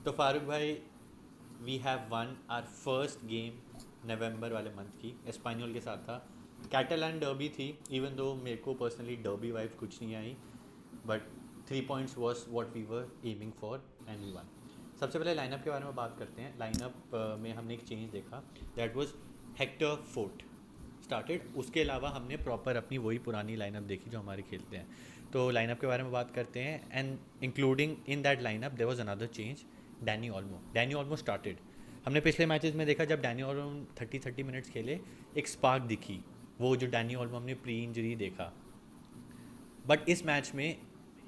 तो फारूक भाई, we have won our first game November वाले मंथ की एस्पानियोल के साथ था। कैटलान डर्बी थी, इवन दो मेरे को पर्सनली डर्बी वाइब कुछ नहीं आई, but 3 points was what we were aiming for and we won. सबसे पहले लाइनअप के बारे में बात करते हैं। लाइनअप में हमने एक चेंज देखा, that was Hector fort started. उसके अलावा हमने प्रॉपर अपनी वही पुरानी लाइनअप देखी जो हमारे खेलते हैं। तो लाइनअप के बारे में बात करते हैं, and including in that lineup there was another change. Danny Olmo started. हमने पिछले मैचेस में देखा जब डैनी ऑल्मो 30 मिनट्स खेले, एक स्पार्क दिखी, वो जो डैनी ऑल्मो हमने प्री इंजरी देखा। बट इस मैच में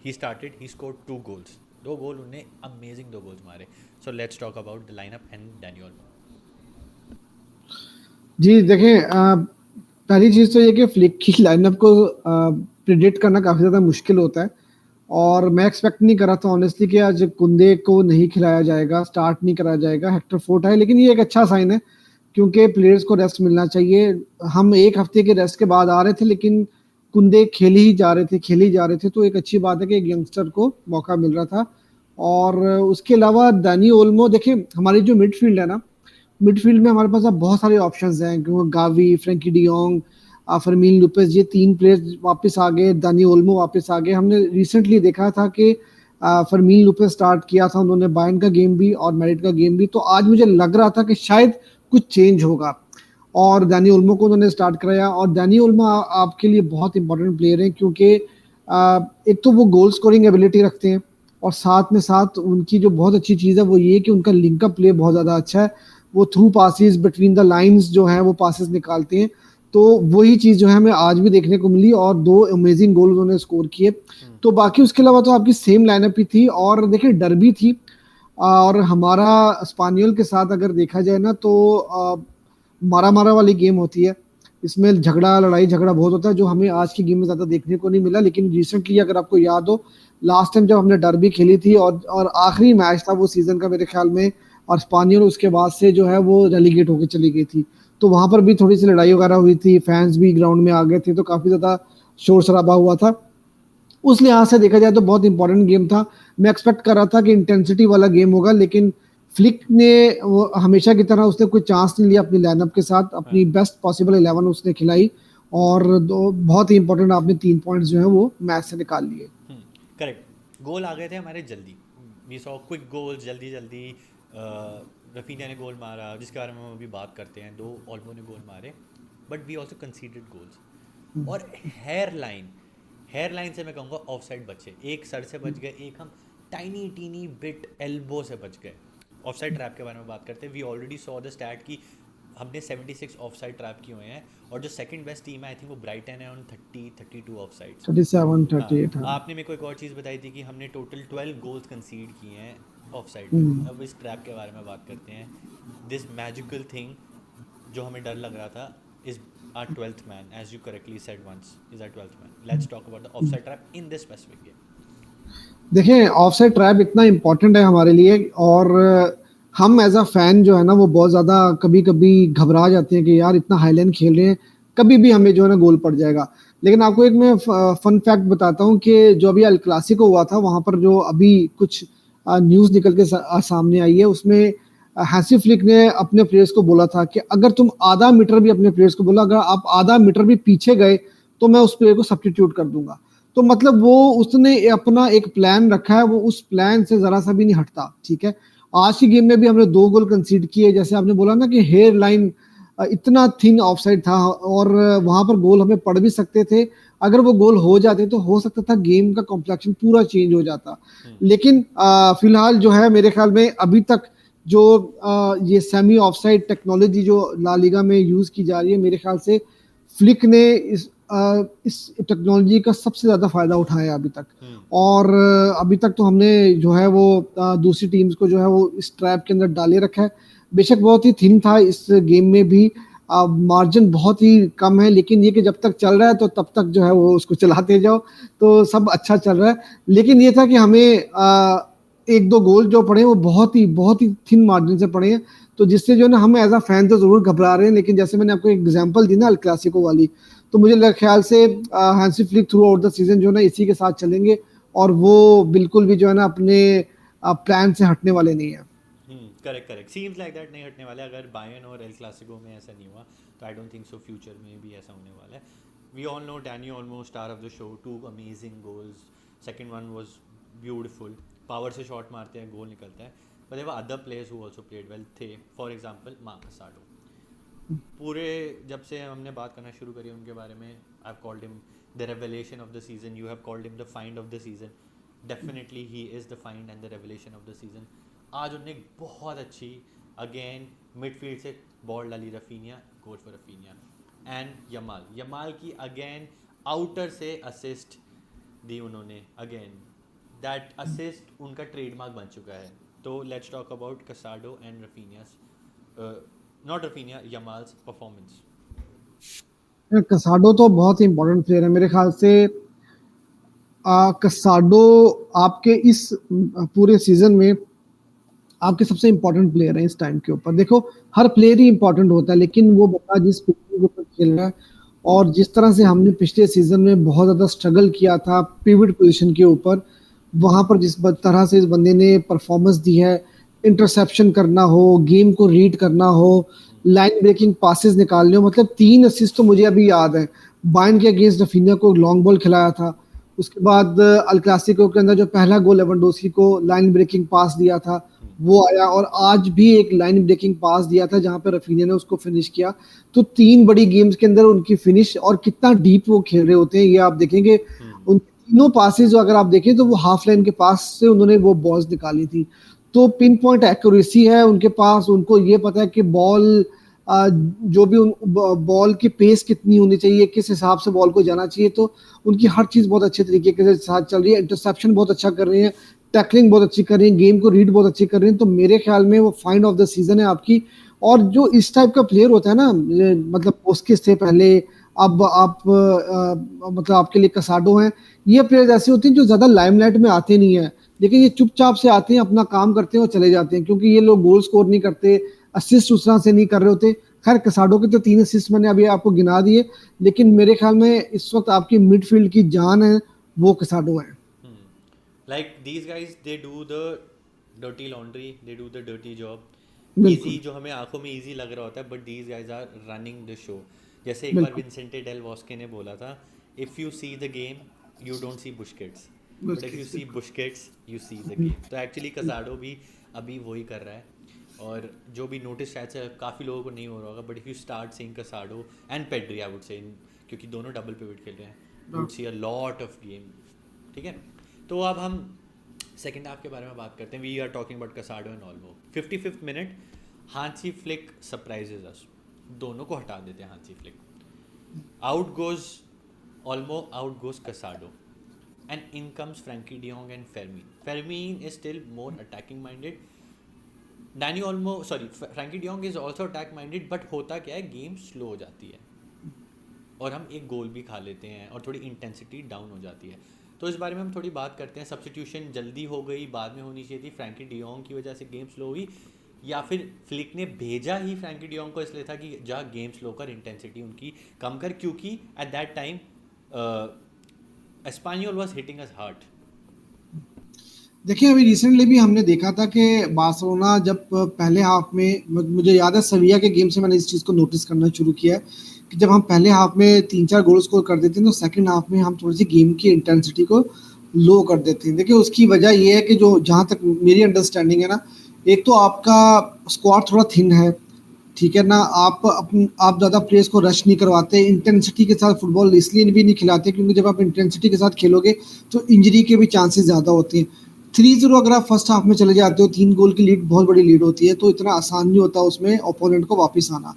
ही स्टार्टेड, ही स्कोर्ड 2 गोल्स, 2 गोल उन्हें, अमेजिंग 2 गोल्स मारे। So let's talk about the lineup and Danny Olmo. जी देखें, पहली चीज़ तो ये कि फ्लिक की लाइनअप को प्रिडिक्ट करना काफ़ी ज़्यादा मुश्किल होता है, और मैं एक्सपेक्ट नहीं कर रहा था ऑनेस्टली कि आज कुंदे को नहीं खिलाया जाएगा, स्टार्ट नहीं कराया जाएगा, हेक्टर फोर्ट है। लेकिन ये एक अच्छा साइन है क्योंकि प्लेयर्स को रेस्ट मिलना चाहिए। हम एक हफ्ते के रेस्ट के बाद आ रहे थे, लेकिन कुंदे खेले ही जा रहे थे, तो एक अच्छी बात है कि एक यंगस्टर को मौका मिल रहा था। और उसके अलावा दानी ओल्मो, देखिए हमारी जो मिडफील्ड है ना, मिडफील्ड में हमारे पास अब बहुत सारे ऑप्शंस हैं, क्योंकि गावी, फ्रैंकी डियोंग, फरमीन लुपेस, ये 3 प्लेयर्स वापस आ गए, दानी ओल्मो वापस आ गए। हमने रिसेंटली देखा था कि फरमीन लुपेस स्टार्ट किया था उन्होंने, बायर्न का गेम भी और मैड्रिड का गेम भी, तो आज मुझे लग रहा था कि शायद कुछ चेंज होगा और दानी ओल्मो को उन्होंने स्टार्ट कराया। और दानी ओल्मो आपके लिए बहुत इंपॉर्टेंट प्लेयर हैं, क्योंकि एक तो वो गोल स्कोरिंग एबिलिटी रखते हैं, और साथ में साथ उनकी जो बहुत अच्छी चीज़ है वो ये कि उनका लिंकअप प्ले बहुत ज़्यादा अच्छा है। वो through passes between the lines जो है वो पासिस निकालते हैं, तो वही चीज़ जो है हमें आज भी देखने को मिली, और 2 अमेजिंग गोल उन्होंने स्कोर किए। तो बाकी उसके अलावा तो आपकी सेम लाइनअप ही थी, और देखिए डर्बी थी, और हमारा स्पानियल के साथ अगर देखा जाए ना, तो मारा मारा वाली गेम होती है, इसमें झगड़ा लड़ाई झगड़ा बहुत होता है, जो हमें आज की गेम में ज़्यादा देखने को नहीं मिला। लेकिन रिसेंटली अगर आपको याद हो, लास्ट टाइम जब हमने डर्बी खेली थी और आखिरी मैच था वो सीज़न का मेरे ख्याल में, और स्पानियल उसके बाद से जो है वो रेलीगेट होकर चली गई थी, तो वहां पर भी थोड़ी सी लड़ाई वगैरह हुई थी, फैंस भी ग्राउंड में आ गए थे, तो काफ़ी ज़्यादा शोर शराबा हुआ था। उस लिहाज से देखा जाए तो बहुत इंपॉर्टेंट गेम था। मैं एक्सपेक्ट कर रहा था कि इंटेंसिटी वाला गेम होगा, लेकिन फ्लिक ने वो हमेशा की तरह उसने कोई चांस नहीं लिया अपनी लाइनअप के साथ, अपनी बेस्ट पॉसिबल 11 उसने खिलाई, और दो बहुत ही इंपॉर्टेंट आपने 3 पॉइंट्स जो है वो मैच से निकाल लिए। करेक्ट, गोल आ गए थे हमारे जल्दी। वी सॉ क्विक गोल, जल्दी जल्दी। रफीनिया ने गोल मारा जिसके बारे में हम अभी बात करते हैं, 2 ऑल्मो ने गोल मारे, but we also conceded goals. और हेयर लाइन से मैं कहूँगा ऑफ साइड बचे, एक सर से बच गए, एक हम टाइनी टीनी बिट एल्बो से बच गए। ऑफ साइड ट्रैप के बारे में बात करते हैं, we already saw the stat कि हमने 76 ऑफ साइड ट्रैप किए हुए हैं, और जो सेकंड बेस्ट टीम है आई थिंक वो ब्राइटन है ऑन 32 ऑफ साइड्स। 37 हाँ, 38 हाँ। आपने मेरे को एक और चीज़ बताई थी कि हमने टोटल 12 गोल्स कंसीड किए हैं ऑफ साइड में। हम्म। अब इस ट्रैप के बारे में बात करते हैं। दिस मैजिकल थिंग जो हमें डर लग रहा था is our 12th man, as you correctly said once, is our 12th man. Let's talk about the offside trap in this specific game. देखिए ऑफसाइड ट्रैप इतना इम्पोर्टेंट है हमारे लिए, और हम एज अ फैन जो है ना वो बहुत ज़्यादा कभी कभी घबरा जाते हैं कि यार इतना हाईलाइन खेल रहे हैं, कभी भी हमें जो है ना गोल पड़ जाएगा। लेकिन आपको एक मैं फन फैक्ट बताता हूँ कि जो अभी अल क्लासिको हुआ था, वहां पर जो अभी कुछ न्यूज़ निकल के सामने आई है, उसमें हैंसी फ्लिक ने अपने प्लेयर्स को बोला था कि अगर तुम आधा मीटर भी, अपने प्लेयर्स को बोला अगर आप आधा मीटर भी पीछे गए तो मैं उस प्लेयर को सब्स्टिट्यूट कर दूंगा। तो मतलब वो उसने अपना एक प्लान रखा है, वो उस प्लान से जरा सा भी नहीं हटता। ठीक है, आज की गेम में भी हमने 2 गोल कंसीड किए, जैसे आपने बोला ना कि हेयर लाइन इतना थिन ऑफसाइड था, और वहां पर गोल हमें पड़ भी सकते थे। अगर वो गोल हो जाते तो हो सकता था गेम का कॉम्प्लेक्शन पूरा चेंज हो जाता। लेकिन फिलहाल जो है मेरे ख्याल में अभी तक जो ये सेमी ऑफसाइड टेक्नोलॉजी जो ला लीगा में यूज की जा रही है, मेरे ख्याल से फ्लिक ने इस टेक्नोलॉजी का सबसे ज़्यादा फ़ायदा उठाया है अभी तक। और अभी तक तो हमने जो है वो दूसरी टीम्स को जो है वो इस ट्रैप के अंदर डाले रखा है। बेशक बहुत ही थिन था इस गेम में भी, मार्जिन बहुत ही कम है, लेकिन ये कि जब तक चल रहा है तो तब तक जो है वो उसको चलाते जाओ, तो सब अच्छा चल रहा है। लेकिन ये था कि हमें 1-2 गोल जो पड़े वो बहुत ही थिन मार्जिन से पड़े हैं, तो जिससे जो है ना हम एज अ फैन तो जरूर घबरा रहे हैं। लेकिन जैसे मैंने आपको एग्जांपल दी ना अल क्लासिको वाली, तो मुझे ख्याल से Hansi flick through out the season जो है ना इसी के साथ चलेंगे, और वो बिल्कुल भी जो है ना अपने प्लान से हटने वाले नहीं है। Correct correct, seems like that नहीं हटने वाले। अगर बायर्न और एल क्लासिको में ऐसा नहीं हुआ तो I don't think so future में भी ऐसा होने वाला है। We all know Danny Olmo star of the show, 2 amazing goals, second one was beautiful, power से शॉट मारते हैं गोल निकलता है। But there were other players who also played well थे, फॉर एग्जांपल मार्कस साडो। पूरे जब से हमने बात करना शुरू करी उनके बारे में, I have called him the revelation of the season, you have called him the find of the season. Definitely he is the find and the revelation of the season. आज उन्होंने बहुत अच्छी अगेन मिडफील्ड से ball डाली, Raphinha, goal for Raphinha and Yamal. Yamal की again outer से assist दी उन्होंने, अगेन दैट असिस्ट उनका ट्रेडमार्क बन चुका है। तो let's talk about Casado and रफीनियास, not Raphinha, यमाल्स performance. कसाडो तो बहुत ही इंपॉर्टेंट प्लेयर है मेरे ख्याल से। कसाडो आपके इस पूरे सीजन में आपके सबसे इंपॉर्टेंट प्लेयर है इस टाइम के ऊपर। देखो हर प्लेयर ही इंपॉर्टेंट होता है, लेकिन वो बता जिस पोजीशन के ऊपर खेल रहा है और जिस तरह से हमने पिछले सीजन में बहुत ज़्यादा स्ट्रगल किया था पिवट पोजीशन के ऊपर, वहाँ पर जिस तरह से इस बंदे ने परफॉर्मेंस दी है, इंटरसेप्शन करना हो, गेम को रीड करना हो, लाइन ब्रेकिंग पासेस निकालने हो, मतलब 3 असिस्ट तो मुझे अभी याद है। बायर्न के अगेंस्ट रफीनिया को लॉन्ग बॉल खिलाया था, उसके बाद अल क्लासिको के अंदर जो पहला गोल लेवेंडोस्की को लाइन ब्रेकिंग पास दिया था वो आया, और आज भी एक लाइन ब्रेकिंग पास दिया था जहां पे रफीनिया ने उसको फिनिश किया। तो 3 बड़ी गेम्स के अंदर उनकी फिनिश, और कितना डीप वो खेल रहे होते हैं ये आप देखेंगे। उन तीनों पासेस जो अगर आप देखें तो वो हाफ लाइन के पास से उन्होंने वो बॉल्स निकाली थी। तो पिन पॉइंट एक्यूरेसी है उनके पास, उनको ये पता है कि बॉल जो भी बॉल की पेस कितनी होनी चाहिए, किस हिसाब से बॉल को जाना चाहिए। तो उनकी हर चीज बहुत अच्छे तरीके के साथ चल रही है, इंटरसेप्शन बहुत अच्छा कर रहे हैं, टैकलिंग बहुत अच्छी कर रही है, गेम को रीड बहुत अच्छी कर रहे हैं। तो मेरे ख्याल में वो फाइंड ऑफ द सीजन है आपकी। और जो इस टाइप का प्लेयर होता है ना, मतलब पोस्किस थे पहले, अब आप मतलब आपके लिए कसाडो हैं, ये प्लेयर्स ऐसे होते हैं जो ज्यादा लाइमलाइट में आते नहीं है, लेकिन ये चुपचाप से आते हैं, अपना काम करते हैं और चले जाते हैं, क्योंकि ये लोग गोल स्कोर नहीं करते, असिस्ट उस तरह से नहीं कर रहे होते। खैर कसाडो के तो 3 असिस्ट मैंने अभी आपको गिना दिए, लेकिन मेरे ख्याल में इस वक्त आपकी मिडफील्ड की जान है वो कसाडो है। Like these guys, they do the dirty laundry, they do the dirty job. बिल्कुल Easy जो हमें आंखों में easy लग रहा होता है, but these guys are running the show. जैसे एक बार बिल्कुल विंसेंटे डेल वॉस्के ने बोला था, if you see the game, you don't see Busquets, but if you see Busquets, you see the game. तो actually कसाडो भी अभी वही कर रहा है। और जो भी नोटिस शायद से काफ़ी लोगों को नहीं हो रहा होगा, but if you start seeing कसाडो and Pedri, I would say, क्योंकि दोनों डबल पिवट खेल रहे हैं, you would see a lot of game. ठीक है, तो अब हम सेकेंड हाफ के बारे में बात करते हैं। We are talking about Casado and Olmo. 55th minute, Hansi Flick surprises us, दोनों को हटा देते हैं Hansi Flick. Out goes Olmo, out goes Casado, and in comes Frenkie de Jong and Fermin. Fermin is still more attacking minded, Danny Olmo, sorry, Frenkie de Jong is also attack minded, but होता क्या है, game slow हो जाती है और हम एक गोल भी खा लेते हैं और थोड़ी इंटेंसिटी डाउन हो जाती है। तो इस बारे में हम थोड़ी बात करते हैं। सब्स्टिट्यूशन जल्दी हो गई, बाद में होनी चाहिए थी, फ्रैंकी डियोंग की वजह से गेम स्लो हुई, या फिर फ्लिक ने भेजा ही फ्रैंकी डियोंग को इसलिए था कि जा गेम स्लो कर, इंटेंसिटी उनकी कम कर, क्योंकि at that time Espanyol was hitting us hard. देखिए अभी रिसेंटली भी हमने देखा था कि बार्सिलोना जब पहले हाफ में, मुझे याद है सविया के गेम से मैंने इस चीज़ को नोटिस करना शुरू किया है कि जब हम पहले हाफ में 3-4 गोल स्कोर कर देते हैं तो सेकंड हाफ में हम थोड़ी सी गेम की इंटेंसिटी को लो कर देते हैं। देखिए उसकी वजह ये है कि जो जहाँ तक मेरी अंडरस्टैंडिंग है ना, एक तो आपका स्क्वाड थोड़ा थिन है, ठीक है ना, आप ज़्यादा प्लेयर्स को रश नहीं करवाते, इंटेंसिटी के साथ फुटबॉल इसलिए भी नहीं खिलाते क्योंकि जब आप इंटेंसिटी के साथ खेलोगे तो इंजरी के भी चांसेस ज़्यादा होते हैं। 3-0 अगर आप फर्स्ट हाफ में चले जाते हो, 3 गोल की लीड बहुत बड़ी लीड होती है, तो इतना आसान नहीं होता उसमें ओपोनेंट को वापस आना।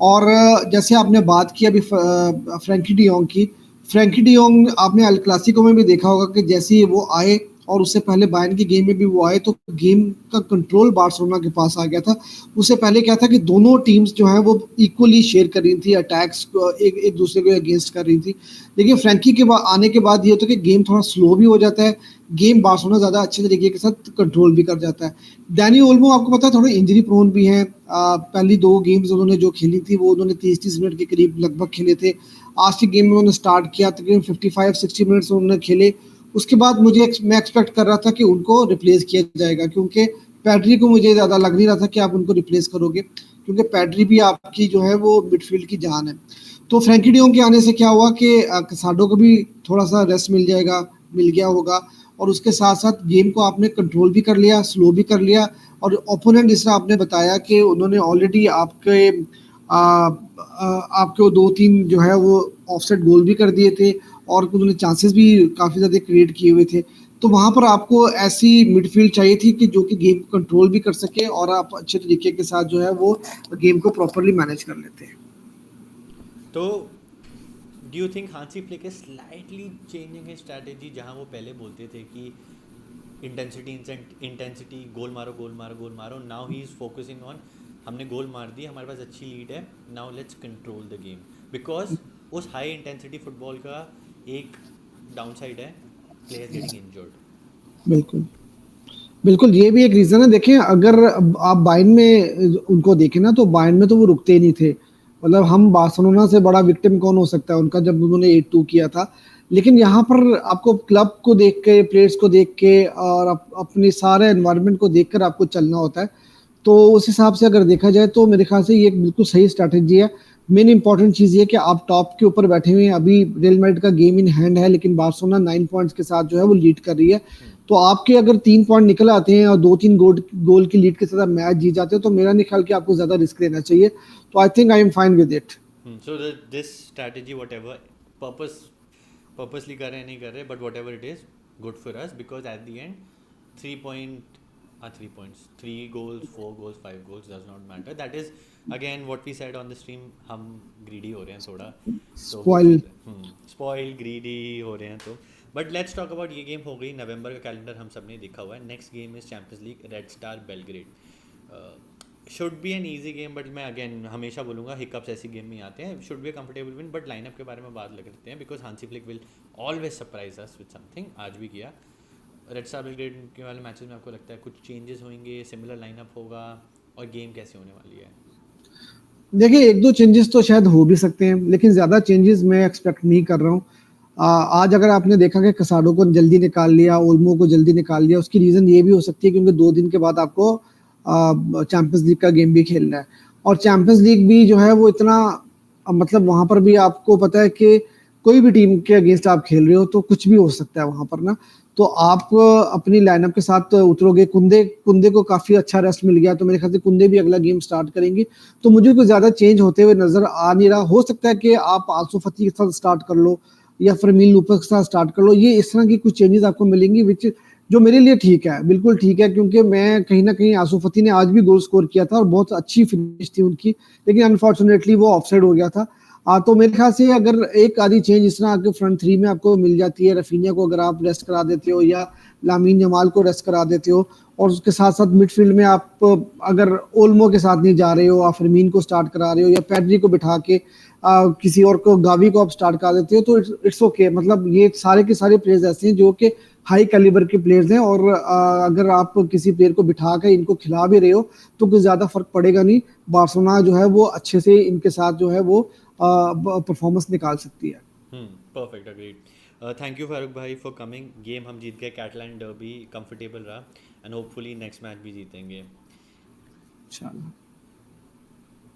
और जैसे आपने बात की अभी फ्रैंकी डियोंग की, फ्रैंकी डियोंग आपने अल क्लासिको में भी देखा होगा कि जैसे ही वो आए और उससे पहले बायर्न की गेम में भी वो आए तो गेम का कंट्रोल बार्सिलोना के पास आ गया था। उससे पहले क्या था कि दोनों टीम्स जो हैं वो इक्वली शेयर कर रही थी, अटैक्स एक दूसरे को अगेंस्ट कर रही थी। लेकिन फ्रैंकी के आने के बाद ये होता है कि गेम थोड़ा स्लो भी हो जाता है, गेम बार्सिलोना ज़्यादा अच्छे तरीके के साथ कंट्रोल भी कर जाता है। डैनी ओल्मो आपको पता है थोड़े इंजरी प्रोन भी हैं, पहली 2 गेम्स उन्होंने जो खेली थी वो उन्होंने 30-30 मिनट के करीब लगभग खेले थे। आज की गेम में उन्होंने स्टार्ट किया, तकरीबन 55-60 मिनट्स उन्होंने खेले, उसके बाद मैं एक्सपेक्ट कर रहा था कि उनको रिप्लेस किया जाएगा, क्योंकि पैड्री को मुझे ज़्यादा लग नहीं रहा था कि आप उनको रिप्लेस करोगे, क्योंकि पैड्री भी आपकी जो है वो मिडफील्ड की जान है। तो फ्रैंकी डियोंग के आने से क्या हुआ कि कसाडो को भी थोड़ा सा रेस्ट मिल गया होगा, और उसके साथ साथ गेम को आपने कंट्रोल भी कर लिया, स्लो भी कर लिया, और ओपोनेंट जिस तरह आपने बताया कि उन्होंने ऑलरेडी आपके 2-3 जो है वो ऑफसेट गोल भी कर दिए थे, और उन्होंने चांसेस भी काफ़ी ज़्यादा क्रिएट किए हुए थे। तो वहाँ पर आपको ऐसी मिडफील्ड चाहिए थी कि जो कि गेम को कंट्रोल भी कर सके, और आप अच्छे तरीके के साथ जो है वो गेम को प्रॉपरली मैनेज कर लेते हैं। तो do you think Hansi Flick is slightly changing his strategy, जहां वो पहले बोलते थे कि इंटेंसिटी, गोल मारो, now he is focusing on हमने गोल मार दी, हमारे पास अच्छी लीड है, now let's control the game, because उस हाई इंटेंसिटी फुटबॉल का एक डाउन साइड है, प्लेयर्स गेटिंग इंजर्ड। बिल्कुल, बिल्कुल, ये भी एक रीज़न है। देखिए, अगर आप बायर्न में उनको देखें ना, तो बायर्न में तो वो रुकते ही नहीं थे। मतलब हम बार्सिलोना से बड़ा विक्टिम कौन हो सकता है उनका, जब उन्होंने 8-2 किया था। लेकिन यहाँ पर आपको क्लब को देख के, प्लेयर्स को देख के, और अपने सारे एनवायरनमेंट को देखकर आपको चलना होता है। तो उस हिसाब से अगर देखा जाए तो मेरे ख्याल से ये एक बिल्कुल सही स्ट्रैटेजी है। मेन इंपॉर्टेंट चीज़ ये है कि आप टॉप के ऊपर बैठे हुए हैं। अभी रियल मैड्रिड का गेम इन हैंड है, लेकिन बार्सिलोना 9 पॉइंट्स के साथ जो है वो लीड कर रही है। तो आपके अगर 3 पॉइंट निकल आते हैं और 2-3 गोल की लीड के साथ मैच जीत जाते हो, तो मेरा नहीं ख्याल कि आपको ज़्यादा रिस्क लेना चाहिए। तो I think I am fine with it. So this strategy what ever purposely कर रहे हैं नहीं कर रहे, but what ever it is good for us, because at the end 3 points, 3 goals, 4 goals, 5 goals does not matter. That is again what we said on the stream, हम greedy हो रहे हैं थोड़ा, तो वो स्पॉइल। चीज़ है, spoil greedy हो रहे हैं तो। बट लेट्स टॉक अबाउट, ये गेम हो गई, नवंबर का कैलेंडर हम सब ने देखा हुआ है। Next game is champions league, red star Belgrade. Should be an easy game, but मैं अगेन हमेशा बोलूँगा हिकअप्स ऐसी गेम में आते हैं। Should be a comfortable win, but lineup के बारे में बात करते हैं, because Hansi Flick will always surprise us with something, आज भी किया। रेड स्टार बेलग्रेड के वाले मैचेस में आपको लगता है कुछ चेंजेस होंगे, सिमिलर लाइनअप होगा, और गेम कैसे होने वाली है? देखिए, 1-2 चेंजेस तो शायद हो भी सकते हैं, लेकिन ज़्यादा चेंजेस मैं एक्सपेक्ट नहीं कर रहा हूँ। आज अगर आपने देखा कि कसाडो को जल्दी निकाल लिया, ओल्मो को जल्दी निकाल लिया, उसकी रीज़न ये भी हो सकती है क्योंकि 2 दिन के बाद आपको चैंपियंस लीग का गेम भी खेलना है। और चैंपियंस लीग भी जो है वो इतना, मतलब वहाँ पर भी आपको पता है कि कोई भी टीम के अगेंस्ट आप खेल रहे हो तो कुछ भी हो सकता है वहाँ पर ना। तो आप अपनी लाइनअप के साथ उतरोगे। कुंदे को काफ़ी अच्छा रेस्ट मिल गया, तो मेरे ख्याल से कुंदे भी अगला गेम स्टार्ट करेंगे। तो मुझे कोई ज़्यादा चेंज होते हुए नज़र आ नहीं रहा। हो सकता है कि आप आंसू फती के साथ स्टार्ट कर लो, या फरमीन लूपस के साथ स्टार्ट कर लो। ये इस तरह की कुछ चेंजेस आपको मिलेंगी, विच जो मेरे लिए ठीक है, बिल्कुल ठीक है, क्योंकि मैं कहीं न कहीं आंसू फती ने आज भी गोल स्कोर किया था और बहुत अच्छी फिनिश थी उनकी, लेकिन अनफॉर्चुनेटली वो ऑफसाइड हो गया था। तो मेरे ख्याल से अगर एक आधी चेंज इस तरह आपके फ्रंट थ्री में आपको मिल जाती है, रफीनिया को अगर आप रेस्ट करा देते हो, या लामीन जमाल को रेस्ट करा देते हो, और उसके साथ साथ मिडफील्ड में आप अगर ओल्मो के साथ नहीं जा रहे हो, आप फरमीन को स्टार्ट करा रहे हो, या पैड्री को बिठा के किसी और को, गावी को आप स्टार्ट करा देते हो, तो इट्स ओके। मतलब ये सारे के सारे प्लेयर्स ऐसे हैं जो कि हाई कैलिबर के प्लेयर्स हैं, और अगर आप किसी प्लेयर को बिठा के इनको खिला भी रहे हो तो कुछ ज़्यादा फर्क पड़ेगा नहीं। बार्सिलोना जो है वो अच्छे से इनके साथ जो है वो परफॉर्मेंस निकाल सकती है। Perfect, agreed. Thank you Farooq भाई फॉर कमिंग। गेम हम जीत गए, कैटलान डर्बी कंफर्टेबल रहा, एंड होपफुली नेक्स्ट मैच भी जीतेंगे। इंशाल्लाह।